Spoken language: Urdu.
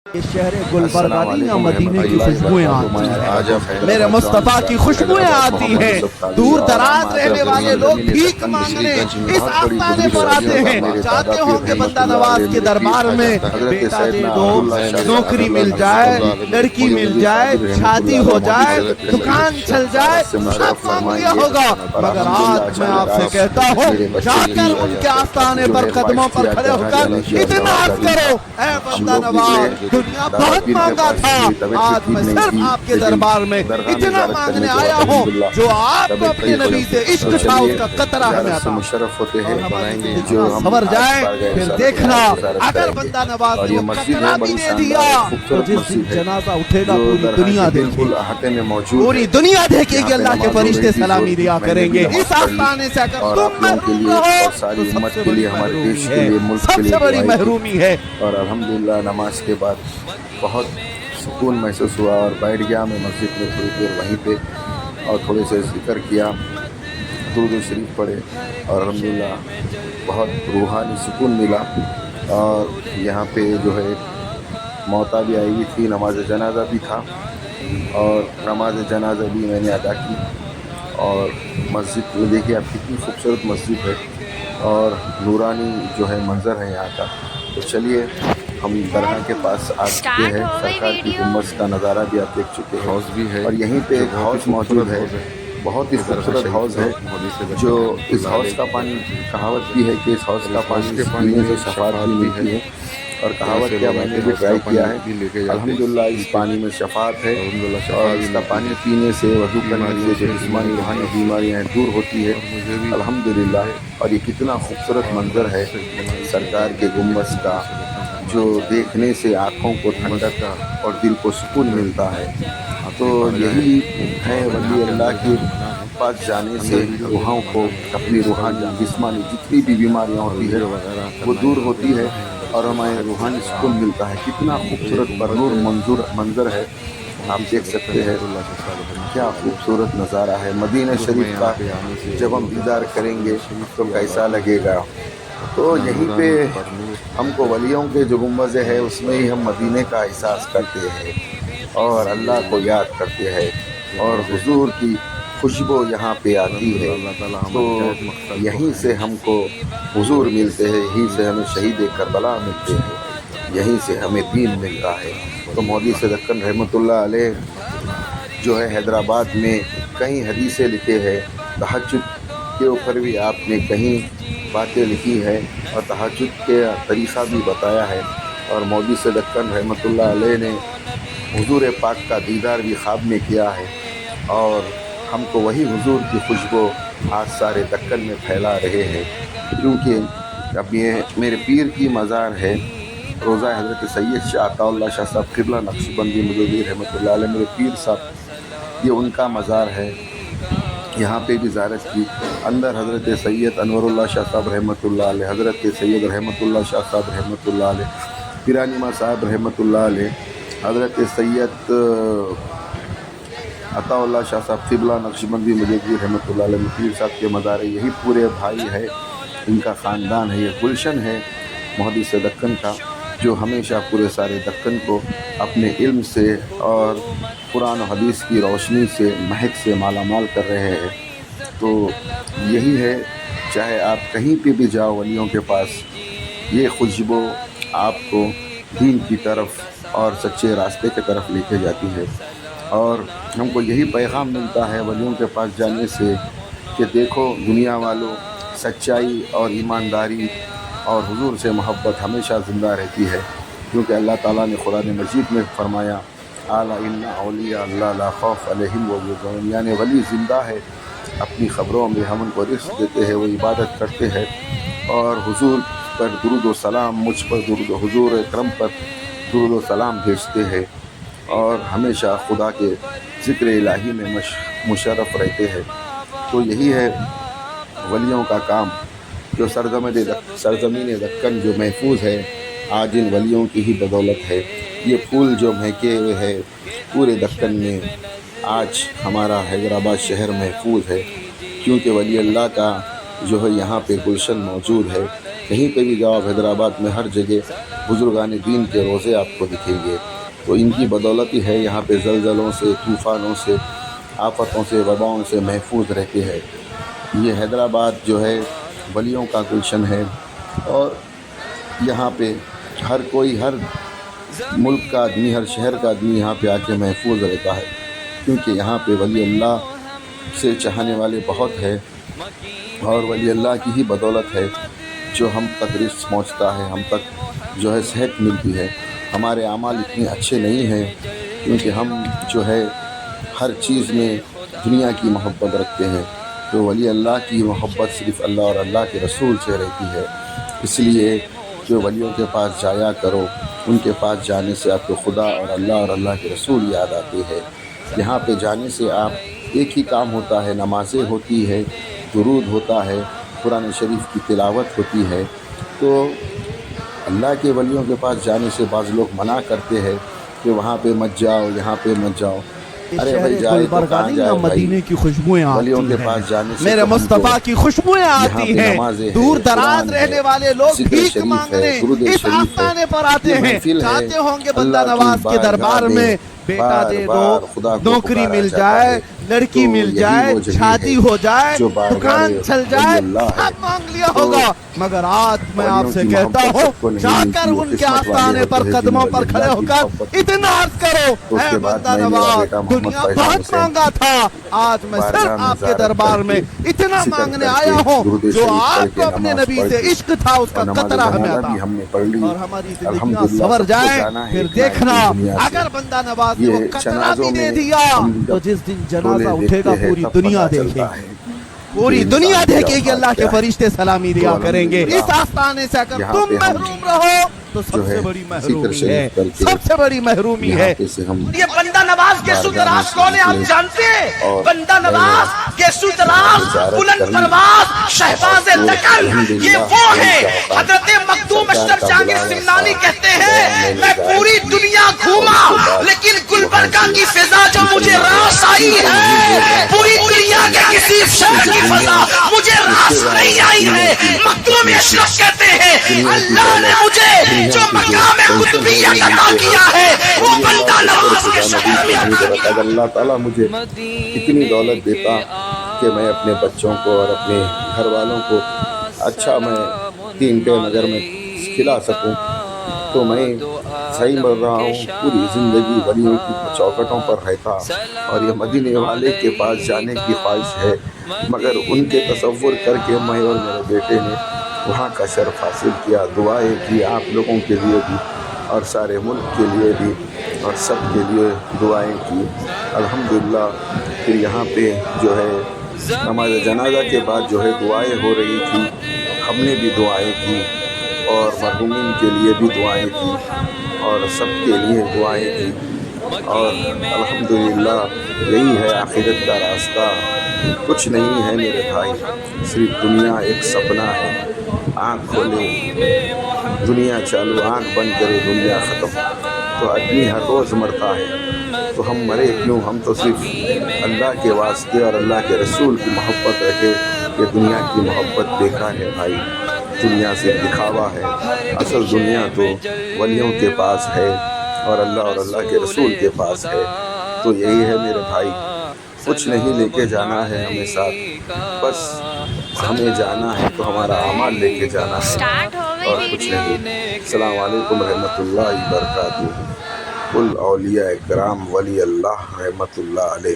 یہ شہر گلبرگہ نہیں یا مدینے کی خوشبوئیں آتی ہیں، میرے مصطفیٰ کی خوشبوئیں آتی ہیں۔ دور دراز رہنے والے لوگ بھیک مانگنے اس آستانے پر آتے ہیں، چاہتے ہوں کہ بندہ نواز کے دربار میں بیٹا دے دو، نوکری مل جائے، لڑکی مل جائے، شادی ہو جائے، دکان چل جائے، سب مانگ لیا ہوگا۔ مگر آج میں آپ سے کہتا ہوں، جا کر ان کے آستانے پر قدموں پر کھڑے ہو کر اتنا عرض کرو، اے بندہ نواز، دنیا بہت مانگا تھا، آج میں صرف آپ کے دربار میں اتنا مانگنے آیا ہوں جو آپ کو اپنے نبی سے عشق تھا اس کا قطرہ ہمیں عطا، اور ہمارے جو سور جائیں پھر دیکھنا اگر بندہ نواز نے وہ قطرہ بھی دے دیا تو جس دن جنازہ اٹھے گا پوری دنیا دیکھے گی، پوری دنیا دیکھے گی، اللہ کے فرشتے سلامی دیا کریں گے۔ اس آستانے سے اگر تم محروم رہو تو سب سے بڑی محرومی ہے، سب سے بڑی محرومی ہے۔ اور الحمدللہ نماز کے بعد بہت سکون محسوس ہوا اور بیٹھ گیا میں مسجد میں تھوڑی دیر وہیں پہ اور تھوڑے سے ذکر کیا، درود شریف پڑھے اور الحمدللہ بہت روحانی سکون ملا۔ اور یہاں پہ جو ہے موتا بھی آئی ہوئی تھی، نماز جنازہ بھی تھا اور نماز جنازہ بھی میں نے ادا کی۔ اور مسجد میں دیکھیے آپ کتنی خوبصورت مسجد ہے اور نورانی جو ہے منظر ہے یہاں کا۔ تو چلیے ہم درگاہ کے پاس آ چکے ہیں، سرکار کی گنبد کا نظارہ بھی آپ دیکھ چکے ہیں، حوض بھی ہے اور یہیں پہ ایک حوض موجود ہے، بہت ہی خوبصورت حوض ہے جو اس حوض کا پانی کہاوت بھی ہے کہ اس حوض کا پانی پینے سے شفاعت بھی ملتی ہے، اور کہاوت کیا میں نے بھی ٹرائی کیا ہے، الحمدللہ اس پانی میں شفاعت ہے اور اس کا پانی پینے سے وضو کرنے سے جو جسمانی روحانی بیماریاں دور ہوتی ہے الحمدللہ۔ اور یہ کتنا خوبصورت منظر ہے سرکار کے گنبد کا جو دیکھنے سے آنکھوں کو ٹھنڈک اور دل کو سکون ملتا ہے۔ تو یہی ہے ولی اللہ کے پاس جانے سے روحوں کو اپنی روحانی جسمانی جتنی بھی بیماریاں ہوتی ہے وہ دور ہوتی ہے اور ہمیں روحانی سکون ملتا ہے۔ کتنا خوبصورت پرنور منظر ہے، آپ دیکھ سکتے ہیں کیا خوبصورت نظارہ ہے مدینہ شریف کا۔ جب ہم دیدار کریں گے تو کیسا لگے گا۔ تو یہیں پہ ہم کو ولیوں کے جو گنبد ہے اس میں ہی ہم مدینے کا احساس کرتے ہیں اور اللہ کو یاد کرتے ہیں اور حضور کی خوشبو یہاں پہ آتی ہے۔ تو یہیں سے ہم کو حضور ملتے ہیں، یہیں سے ہمیں شہید کربلا ملتے ہیں، یہیں سے ہمیں دین ملتا ہے۔ تو مودی سے دکن رحمۃ اللہ علیہ جو ہے حیدرآباد میں کئی حدیثیں لکھے ہیں، تہجد کے اوپر بھی آپ نے کہیں باتیں لکھی ہے اور تہجد کے طریقہ بھی بتایا ہے، اور مودی سے دکن رحمۃ اللہ علیہ نے حضور پاک کا دیدار بھی خواب میں کیا ہے، اور ہم کو وہی حضور کی خوشبو آج سارے دکن میں پھیلا رہے ہیں، کیونکہ اب یہ میرے پیر کی مزار ہے، روضہ حضرت سید شاہ عطا اللہ شاہ صاحب قبلہ نقشبندی مجدد رحمۃ اللہ علیہ میرے پیر صاحب، یہ ان کا مزار ہے۔ یہاں پہ بھی زیارت کی، اندر حضرت سید انور اللہ شاہ صاحب رحمۃ اللہ علیہ، حضرت سید رحمۃ اللہ شاہ صاحب رحمۃ اللہ علیہ، پیرانیما صاحب رحمۃ اللہ علیہ، حضرت سید عطا اللہ شاہ صاحب قبلہ نقشبندی مجدد رحمۃ اللہ علیہ پیر صاحب کے مزار، یہی پورے بھائی ہے، ان کا خاندان ہے، یہ گلشن ہے محدث دکن کا، جو ہمیشہ پورے سارے دکن کو اپنے علم سے اور قرآن و حدیث کی روشنی سے مہک سے مالا مال کر رہے ہیں۔ تو یہی ہے، چاہے آپ کہیں پہ بھی جاؤ ولیوں کے پاس، یہ خوشبو آپ کو دین کی طرف اور سچے راستے کی طرف لے کے جاتی ہے۔ اور ہم کو یہی پیغام ملتا ہے ولیوں کے پاس جانے سے کہ دیکھو دنیا والوں، سچائی اور ایمانداری اور حضور سے محبت ہمیشہ زندہ رہتی ہے، کیونکہ اللہ تعالیٰ نے قرآن مجید میں فرمایا اعلیٰ ان اولیاء اللہ لا خوف علیہم ولا هم يحزنون، یعنی ولی زندہ ہے، اپنی خبروں میں ہم ان کو رزق دیتے ہیں، وہ عبادت کرتے ہیں، اور حضور پر درود و سلام، مجھ پر درود و حضور اکرم پر درود و سلام بھیجتے ہیں، اور ہمیشہ خدا کے ذکر الہی میں مشرف رہتے ہیں۔ تو یہی ہے ولیوں کا کام، جو سرزمین دکن جو محفوظ ہے آج ان ولیوں کی ہی بدولت ہے۔ یہ پھول جو مہکے ہوئے ہے پورے دکن میں، آج ہمارا حیدرآباد شہر محفوظ ہے، کیونکہ ولی اللہ کا جو ہے یہاں پہ گلشن موجود ہے۔ کہیں پہ بھی جاؤ حیدرآباد میں ہر جگہ بزرگان دین کے روزے آپ کو دکھیں گے. تو ان کی بدولت ہی ہے یہاں پہ زلزلوں سے، طوفانوں سے، آفتوں سے، وباؤں سے محفوظ رہتے ہیں. یہ حیدرآباد جو ہے ولیوں کا گلشن ہے، اور یہاں پہ ہر کوئی، ہر ملک کا آدمی، ہر شہر کا آدمی یہاں پہ آ کے محفوظ رہتا ہے، کیونکہ یہاں پہ ولی اللہ سے چاہنے والے بہت ہیں، اور ولی اللہ کی ہی بدولت ہے جو ہم تک رزق پہنچتا ہے، ہم تک جو ہے صحت ملتی ہے. ہمارے اعمال اتنے اچھے نہیں ہیں کیونکہ ہم جو ہے ہر چیز میں دنیا کی محبت رکھتے ہیں. تو ولی اللہ کی محبت صرف اللہ اور اللہ کے رسول سے رہتی ہے. اس لیے جو ولیوں کے پاس جایا کرو، ان کے پاس جانے سے آپ کو خدا اور اللہ کے رسول یاد آتے ہیں. یہاں پہ جانے سے آپ ایک ہی کام ہوتا ہے، نمازیں ہوتی ہے، درود ہوتا ہے، قرآن شریف کی تلاوت ہوتی ہے. تو اللہ کے ولیوں کے پاس جانے سے بعض لوگ منع کرتے ہیں کہ وہاں پہ مت جاؤ، یہاں پہ مت جاؤ. ارے بھائی جائے تو کہاں جائے بھائی، مدینے کی خوشبوئیں ولیوں کے آتی پاس جانے سے میرے مصطفیٰ کی خوشبوئیں آتی ہیں. دور دراز رہنے والے لوگ بھیک مانگنے اس آستانے پر آتے ہیں، چاہتے ہوں گے بندہ نواز کے دربار میں بیٹا دے دو، نوکری مل جائے، لڑکی مل جائے، شادی ہو جائے، دکان چل جائے، سب مانگ لیا ہوگا. مگر آج میں آپ سے کہتا ہوں، جا کر ان کے آستانے پر قدموں پر کھڑے ہو کر اتنا عرض کرو، اے بندہ نواز دنیا بہت مانگا تھا، آج میں صرف آپ کے دربار میں اتنا مانگنے آیا ہوں جو آپ کو اپنے نبی سے عشق تھا اس کا قطرہ ہمیں عطا، اور ہماری زندگیاں سنور جائیں. پھر دیکھنا اگر بندہ نواز نے وہ قطرہ بھی دے دیا تو جس دن جنازہ اٹھے گا پوری دنیا دیکھے گی، پوری دنیا دیکھے گی. اللہ کے فرشتے سلامی دیا کریں گے. اس آستانے سے اگر تم محروم رہو تو سب سے بڑی محرومی ہے، سب سے بڑی محرومی ہے. یہ بندہ نواز کے سودراز کون ہے آپ جانتے ہیں؟ بندہ نواز کے سودراز بلند پرواز شہباز دکن، یہ وہ ہیں. حضرت مخدوم اشرف جہانگیر سمنانی کہتے ہیں میں پوری دنیا گھوما لیکن گلبرگہ کی فضا جو مجھے راس آئی ہے، پوری دنیا کے کسی شہر کی فضا مجھے راس نہیں آئی ہے. مخدوم اشرف کہتے ہیں اللہ نے مجھے جو مقام قطبیت عطا کیا ہے وہ بندہ نواز کے شہر میں عطا کیا. اگر اللہ تعالیٰ مجھے اتنی دولت دیتا کہ میں اپنے بچوں کو اور اپنے گھر والوں کو اچھا میں 3 ٹائم اگر میں کھلا سکوں تو میں صحیح بول رہا ہوں پوری زندگی ولیوں کی چوکھٹوں پر رہتا. اور یہ مدینے والے کے پاس جانے کی خواہش ہے، مگر ان کے تصور کر کے میں اور میرے بیٹے نے وہاں کا شرف حاصل کیا. دعائیں کی آپ لوگوں کے لیے بھی اور سارے ملک کے لیے بھی اور سب کے لیے دعائیں کی. الحمدللہ پھر یہاں پہ جو ہے نماز جنازہ کے بعد جو ہے دعائیں ہو رہی تھی، ہم نے بھی دعائیں کی اور مرحومین کے لیے بھی دعائیں کی اور سب کے لیے دعائیں کی. اور الحمدللہ یہی ہے آخرت کا راستہ. کچھ نہیں ہے میرے بھائی، صرف دنیا ایک سپنا ہے. آنکھ کھولے دنیا چالو، آنکھ بند کرے دنیا ختم. تو آدمی ہر روز مرتا ہے، تو ہم مرے کیوں؟ ہم تو صرف اللہ کے واسطے اور اللہ کے رسول کی محبت رکھے. کہ دنیا کی محبت بیکار ہے بھائی، دنیا سے دکھاوا ہے. اصل دنیا تو ولیوں کے پاس ہے اور اللہ کے رسول کے پاس ہے. تو یہی ہے میرے بھائی، کچھ نہیں لے کے جانا ہے ہمیں ساتھ، بس ہمیں جانا ہے تو ہمارا اعمال لے کے جانا ہے اور کچھ نہیں. السلام علیکم رحمۃ اللہ وبرکاتہ. کل اولیاء کرام ولی اللہ رحمۃ اللہ علیہ.